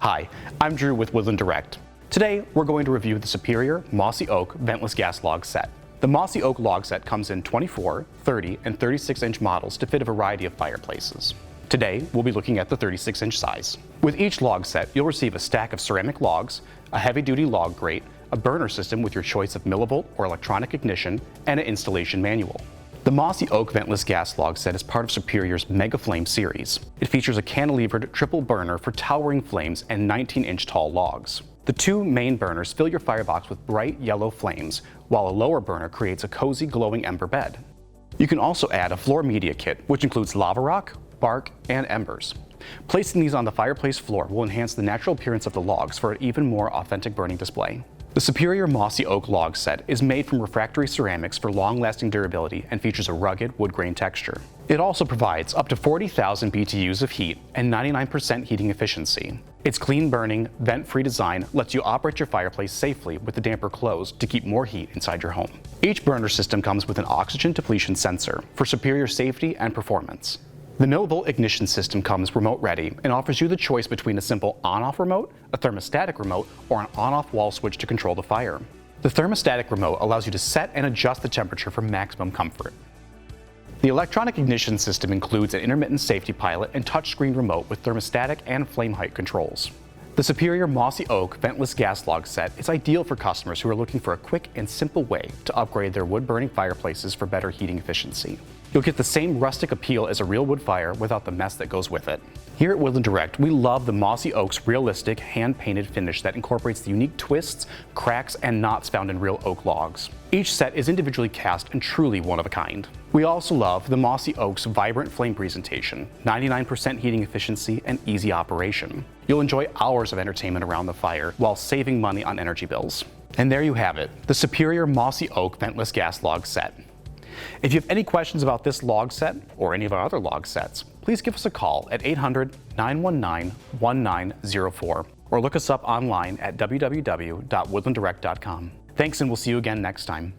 Hi, I'm Drew with Woodland Direct. Today, we're going to review the Superior Mossy Oak Ventless Gas Log Set. The Mossy Oak log set comes in 24, 30, and 36-inch models to fit a variety of fireplaces. Today, we'll be looking at the 36-inch size. With each log set, you'll receive a stack of ceramic logs, a heavy-duty log grate, a burner system with your choice of millivolt or electronic ignition, and an installation manual. The Mossy Oak Ventless Gas Log Set is part of Superior's Mega Flame series. It features a cantilevered triple burner for towering flames and 19-inch tall logs. The two main burners fill your firebox with bright yellow flames, while a lower burner creates a cozy glowing ember bed. You can also add a floor media kit, which includes lava rock, bark, and embers. Placing these on the fireplace floor will enhance the natural appearance of the logs for an even more authentic burning display. The Superior Mossy Oak log set is made from refractory ceramics for long-lasting durability and features a rugged wood grain texture. It also provides up to 40,000 BTUs of heat and 99% heating efficiency. Its clean-burning, vent-free design lets you operate your fireplace safely with the damper closed to keep more heat inside your home. Each burner system comes with an oxygen depletion sensor for superior safety and performance. The millivolt ignition system comes remote-ready and offers you the choice between a simple on-off remote, a thermostatic remote, or an on-off wall switch to control the fire. The thermostatic remote allows you to set and adjust the temperature for maximum comfort. The electronic ignition system includes an intermittent safety pilot and touchscreen remote with thermostatic and flame height controls. The Superior Mossy Oak Ventless Gas Log Set is ideal for customers who are looking for a quick and simple way to upgrade their wood-burning fireplaces for better heating efficiency. You'll get the same rustic appeal as a real wood fire without the mess that goes with it. Here at Woodland Direct, we love the Mossy Oak's realistic, hand-painted finish that incorporates the unique twists, cracks, and knots found in real oak logs. Each set is individually cast and truly one of a kind. We also love the Mossy Oak's vibrant flame presentation, 99% heating efficiency, and easy operation. You'll enjoy hours of entertainment around the fire while saving money on energy bills. And there you have it, the Superior Mossy Oak Ventless Gas Log Set. If you have any questions about this log set or any of our other log sets, please give us a call at 800-919-1904 or look us up online at www.woodlanddirect.com. Thanks, and we'll see you again next time.